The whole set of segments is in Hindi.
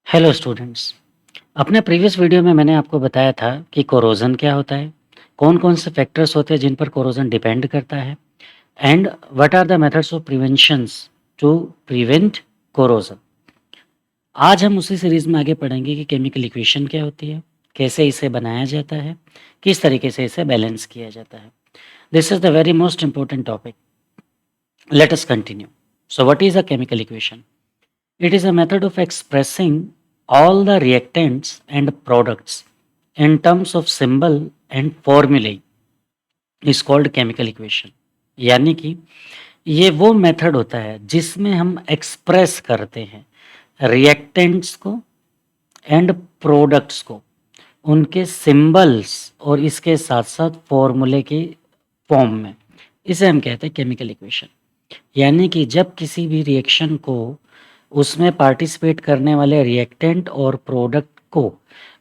Hello students. अपने प्रीवियस वीडियो में मैंने आपको बताया था कि कोरोजन क्या होता है, कौन-कौन से फैक्टर्स होते हैं जिन पर कोरोजन डिपेंड करता है and what are the methods of preventions to prevent corrosion. आज हम उसी सीरीज में आगे पढ़ेंगे कि केमिकल इक्वेशन क्या होती है, कैसे इसे बनाया जाता है, किस तरीके से इसे बैलेंस किया जाता है। This is the very most important topic. Let us continue. So what is a chemical equation? It is a method of expressing all the reactants and products in terms of symbol and formulae is called chemical equation। यानी कि ये वो मेथड होता है जिसमें हम एक्सप्रेस करते हैं रिएक्टेंट्स को एंड प्रोडक्ट्स को उनके सिंबल्स और इसके साथ साथ फॉर्मूले के फॉर्म में। इसे हम कहते हैं केमिकल इक्वेशन। यानी कि जब किसी भी रिएक्शन को उसमें पार्टिसिपेट करने वाले रिएक्टेंट और प्रोडक्ट को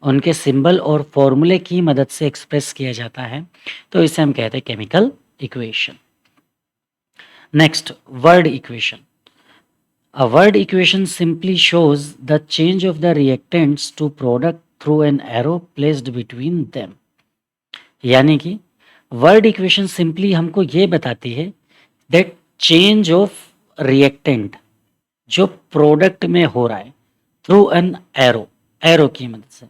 उनके सिंबल और फॉर्मूले की मदद से एक्सप्रेस किया जाता है, तो इसे हम कहते हैं chemical equation. Next, word equation. A word equation simply shows the change of the reactants to product through an arrow placed between them। यानी कि वर्ड इक्वेशन सिंपली हमको ये बताती है दैट चेंज ऑफ रिएक्टेंट जो प्रोडक्ट में हो रहा है थ्रू एन एरो की मदद से।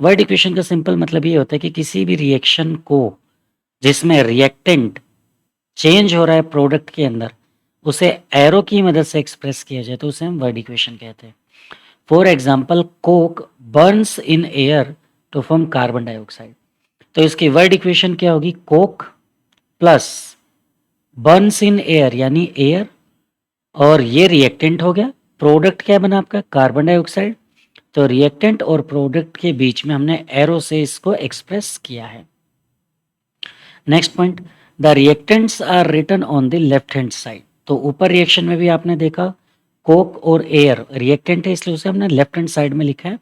वर्ड इक्वेशन का सिंपल मतलब ये होता है कि किसी भी रिएक्शन को जिसमें रिएक्टेंट चेंज हो रहा है प्रोडक्ट के अंदर, उसे एरो की मदद से एक्सप्रेस किया जाए तो उसे हम वर्ड इक्वेशन कहते हैं। For example, coke burns in air to form carbon dioxide. तो इसकी वर्ड इक्वेशन क्या होगी? Coke plus burns in air यानी एयर, और ये रिएक्टेंट हो गया। प्रोडक्ट क्या बना आपका? Carbon dioxide. तो रिएक्टेंट और प्रोडक्ट के बीच में हमने एरो से इसको एक्सप्रेस किया है। Next point, the reactants are written on the left hand side. तो ऊपर रिएक्शन में भी आपने देखा कोक और एयर रिएक्टेंट है, इसलिए उसे हमने लेफ्ट हैंड साइड में लिखा है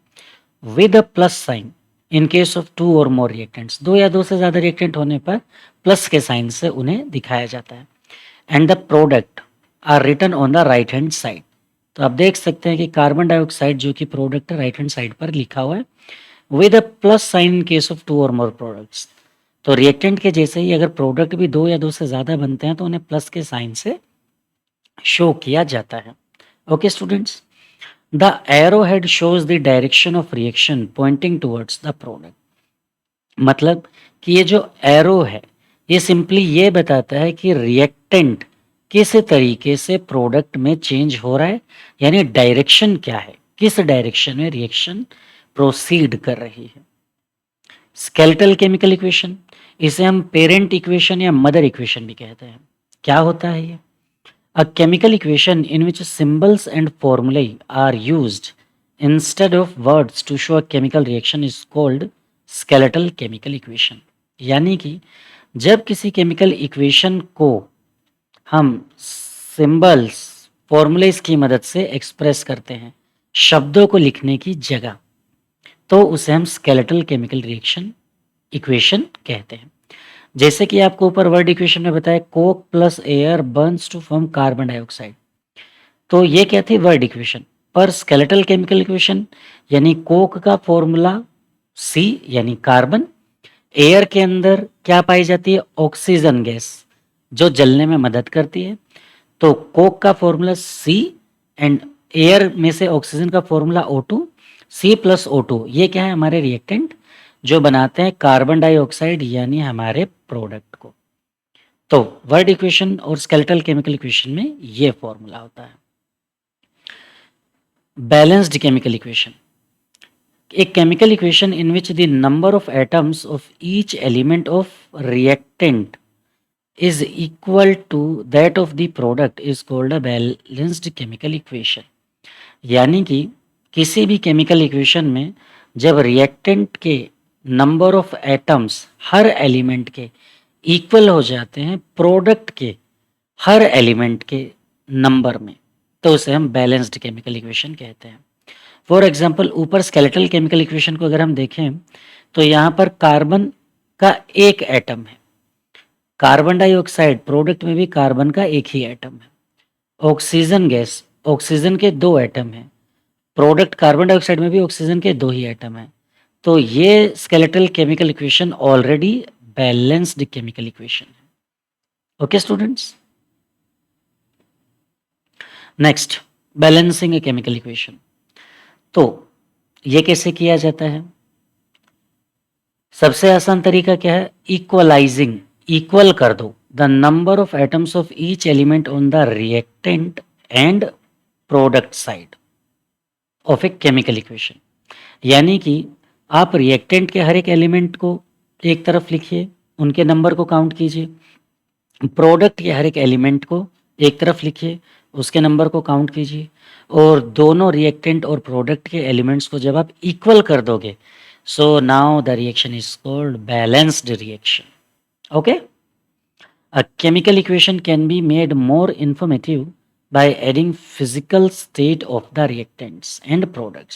with a plus sign in case of two or more reactants. दो या दो से ज़्यादा रिएक्टेंट होने पर प्लस के साइन से उन्हें दिखाया जाता है। And the product are written on the right hand side. तो आप देख सकते हैं कि कार्बन डाइऑक्साइड जो कि प्रोडक्ट है राइट हैंड साइड पर लिखा हुआ है with a plus sign in case of two or more products. तो रिएक्टेंट के जैसे ही अगर प्रोडक्ट भी दो या दो से ज़्यादा बनते हैं तो उन्हें प्लस के साइन से शो किया जाता है। Okay students, the arrow head shows the direction of reaction pointing towards the product. मतलब कि ये जो एरो है ये सिंपली ये बताता है कि रिएक्टेंट किस तरीके से प्रोडक्ट में चेंज हो रहा है, यानी डायरेक्शन क्या है, किस डायरेक्शन में रिएक्शन प्रोसीड कर रही है। स्केलेटल केमिकल इक्वेशन, इसे हम पेरेंट इक्वेशन या मदर इक्वेशन भी कहते हैं। क्या होता है ये? A chemical equation in which symbols and formulae are used instead of words to show a chemical reaction is called skeletal chemical equation. यानी कि जब किसी केमिकल इक्वेशन को हम सिंबल्स फॉर्मूलेस की मदद से एक्सप्रेस करते हैं शब्दों को लिखने की जगह, तो उसे हम स्केलेटल केमिकल रिएक्शन इक्वेशन कहते हैं। जैसे कि आपको ऊपर वर्ड इक्वेशन में बताया coke plus air burns to form carbon dioxide. तो ये क्या थी? Word equation. पर स्केलेटल केमिकल इक्वेशन यानी कोक का फॉर्मूला सी यानी कार्बन, एयर के अंदर क्या पाई जाती है? ऑक्सीजन गैस जो जलने में मदद करती है। तो कोक का फॉर्मूला सी एंड एयर में से ऑक्सीजन का formula O2, C plus O2। ये क्या है? हमारे रिएक्टेंट जो बनाते हैं कार्बन डाइऑक्साइड यानी हमारे प्रोडक्ट को। तो वर्ड इक्वेशन और स्केलेटल केमिकल इक्वेशन में ये फॉर्मूला होता है। Balanced chemical equation, a chemical equation in which the number of atoms of each element of reactant is equal to that of the product is called a balanced chemical equation। यानी कि किसी भी केमिकल इक्वेशन में जब रिएक्टेंट के number of atoms her element के इक्वल हो जाते हैं प्रोडक्ट के हर एलिमेंट के नंबर में, तो उसे हम बैलेंस्ड केमिकल इक्वेशन कहते हैं। फॉर एग्जाम्पल, ऊपर स्केलेटल केमिकल इक्वेशन को अगर हम देखें तो यहाँ पर कार्बन का एक एटम है, कार्बन डाइऑक्साइड प्रोडक्ट में भी कार्बन का एक ही एटम है, ऑक्सीजन गैस ऑक्सीजन के दो एटम हैं, प्रोडक्ट कार्बन डाइऑक्साइड में भी ऑक्सीजन के 2 ही एटम हैं। तो ये skeletal chemical equation already balanced chemical equation है। Okay students, next balancing a chemical equation. तो ये कैसे किया जाता है? सबसे आसान तरीका क्या है? इक्वलाइजिंग, इक्वल कर दो the number of atoms of each element on the reactant and product side of A chemical equation. यानी कि आप रिएक्टेंट के हर एक एलिमेंट को एक तरफ लिखिए, उनके नंबर को काउंट कीजिए, प्रोडक्ट के हर एक एलिमेंट को एक तरफ लिखिए, उसके नंबर को काउंट कीजिए, और दोनों रिएक्टेंट और प्रोडक्ट के एलिमेंट्स को जब आप इक्वल कर दोगे, so now the reaction is called balanced reaction. Okay, a chemical equation can be made more informative by adding physical state of the reactants and products।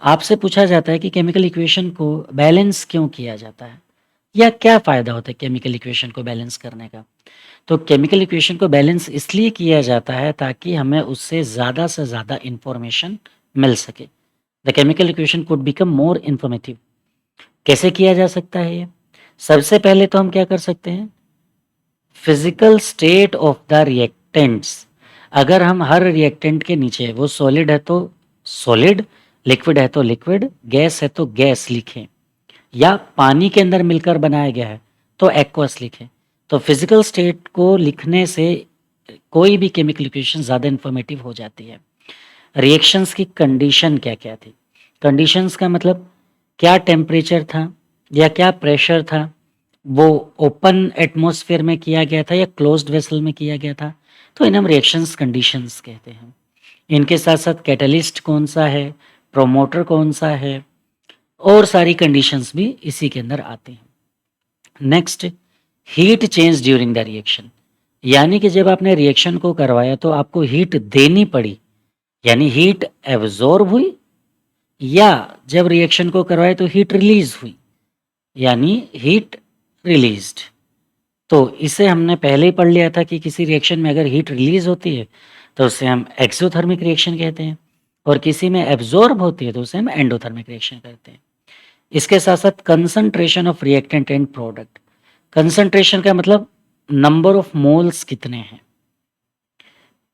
आपसे पूछा जाता है कि केमिकल इक्वेशन को बैलेंस क्यों किया जाता है, या क्या फ़ायदा होता है केमिकल इक्वेशन को बैलेंस करने का। तो केमिकल इक्वेशन को बैलेंस इसलिए किया जाता है ताकि हमें उससे ज़्यादा से ज़्यादा इंफॉर्मेशन मिल सके। The chemical equation could become more informative. कैसे किया जा सकता है ये? सबसे पहले तो हम क्या कर सकते हैं, physical state of the reactants. अगर हम हर रिएक्टेंट के नीचे, वो सॉलिड है तो सॉलिड, लिक्विड है तो लिक्विड, गैस है तो गैस लिखें, या पानी के अंदर मिलकर बनाया गया है तो एक्वस लिखें। तो फिजिकल स्टेट को लिखने से कोई भी केमिकल इक्वेशन ज़्यादा इंफॉर्मेटिव हो जाती है। रिएक्शंस की कंडीशन क्या क्या थी? कंडीशंस का मतलब क्या टेम्परेचर था या क्या प्रेशर था, वो ओपन एटमॉस्फेयर में किया गया था या क्लोज्ड वेसल में किया गया था, तो इन्हें हम रिएक्शंस कंडीशंस कहते हैं। इनके साथ साथ कैटलिस्ट कौन सा है, प्रोमोटर कौन सा है, और सारी कंडीशंस भी इसी के अंदर आती हैं। Next, heat change during the reaction. यानी कि जब आपने रिएक्शन को करवाया तो आपको हीट देनी पड़ी, यानी हीट एब्जॉर्ब हुई, या जब रिएक्शन को करवाया तो हीट रिलीज हुई, यानी हीट रिलीज्ड। तो इसे हमने पहले ही पढ़ लिया था कि किसी रिएक्शन में अगर हीट रिलीज होती है तो उसे हम एक्सोथर्मिक रिएक्शन कहते हैं, और किसी में एब्जॉर्ब होती है तो उसे हम एंडोथर्मिक रिएक्शन कहते हैं। इसके साथ साथ concentration of reactant and product. Concentration का मतलब नंबर ऑफ मोल्स कितने हैं।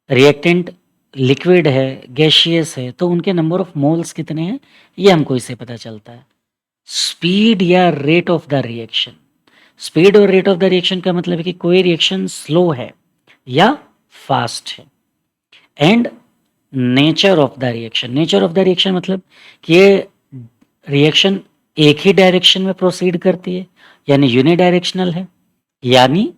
रिएक्टेंट लिक्विड है, गैशियस है, तो उनके नंबर ऑफ मोल्स कितने हैं ये हमको इससे पता चलता है। स्पीड या rate of the reaction. Speed और रेट ऑफ द रिएक्शन का मतलब है कि कोई रिएक्शन स्लो है या फास्ट है। And nature of the reaction. Nature of the reaction मतलब कि ये रिएक्शन एक ही डायरेक्शन में प्रोसीड करती है, यानी यूनिडायरेक्शनल है, यानी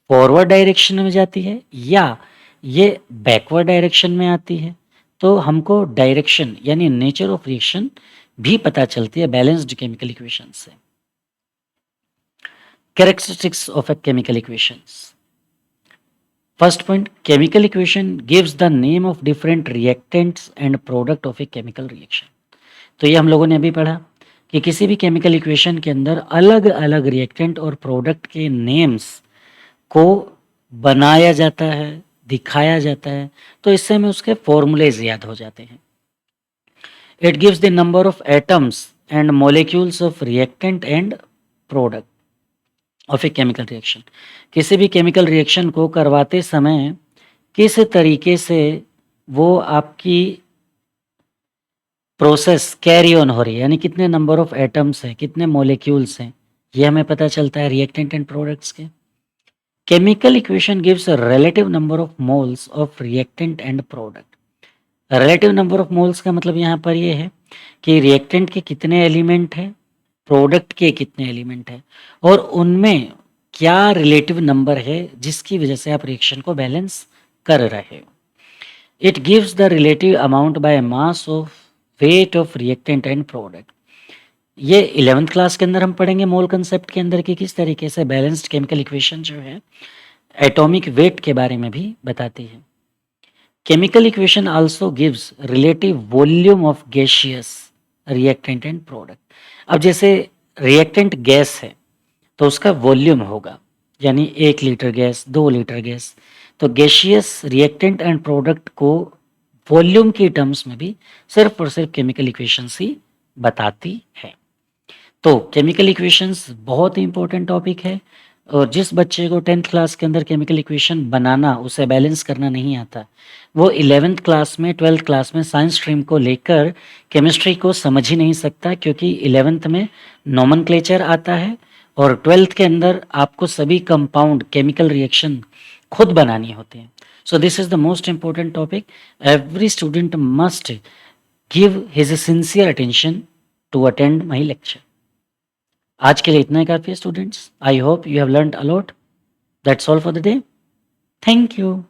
फॉरवर्ड डायरेक्शन में जाती है, या ये बैकवर्ड डायरेक्शन में आती है। तो हमको डायरेक्शन यानी नेचर ऑफ रिएक्शन भी पता चलती है बैलेंस्ड केमिकल इक्वेशन से। Characteristics of a chemical equations. First point, chemical equation gives the name of different reactants and product of a chemical reaction. तो ये हम लोगों ने अभी पढ़ा कि किसी भी केमिकल इक्वेशन के अंदर अलग अलग रिएक्टेंट और प्रोडक्ट के नेम्स को बनाया जाता है, दिखाया जाता है, तो इससे हमें उसके फॉर्मूलेज याद हो जाते हैं। It gives the number of atoms and molecules of reactant and product of a chemical reaction. किसी भी केमिकल रिएक्शन को करवाते समय किस तरीके से वो आपकी प्रोसेस कैरी ऑन हो रही है, यानी कितने नंबर ऑफ एटम्स हैं, कितने मॉलिक्यूल्स हैं, ये हमें पता चलता है रिएक्टेंट एंड प्रोडक्ट्स के। Chemical equation gives a relative number of moles of reactant and product. Relative number of moles का मतलब यहाँ पर ये है कि रिएक्टेंट के कितने एलिमेंट हैं, प्रोडक्ट के कितने एलिमेंट हैं, और उनमें क्या रिलेटिव नंबर है जिसकी वजह से आप रिएक्शन को बैलेंस कर रहे हो। It gives the relative amount by mass of weight of reactant and product. ये 11th क्लास के अंदर हम पढ़ेंगे मोल कंसेप्ट के अंदर कि किस तरीके से बैलेंस्ड केमिकल इक्वेशन जो है एटॉमिक वेट के बारे में भी बताती है। Chemical equation also gives relative volume of gaseous reactant and product. अब जैसे रिएक्टेंट गैस है तो उसका वॉल्यूम होगा, यानी 1 लीटर गैस, 2 लीटर गैस। तो गैसियस रिएक्टेंट एंड प्रोडक्ट को वॉल्यूम की टर्म्स में भी सिर्फ और सिर्फ केमिकल इक्वेशंस ही बताती है। तो केमिकल इक्वेशंस बहुत ही इंपॉर्टेंट टॉपिक है, और जिस बच्चे को 10th क्लास के अंदर केमिकल इक्वेशन बनाना, उसे बैलेंस करना नहीं आता, वो 11th क्लास में, 12th क्लास में साइंस स्ट्रीम को लेकर केमिस्ट्री को समझ ही नहीं सकता, क्योंकि 11th में नोमेनक्लेचर आता है और 12th के अंदर आपको सभी कंपाउंड केमिकल रिएक्शन खुद बनानी होते हैं। So this is the most important topic. Every student must give his sincere attention to attend my lecture. आज के लिए इतना ही काफ़ी है students. I hope you have learned a lot. That's all for the day. Thank you.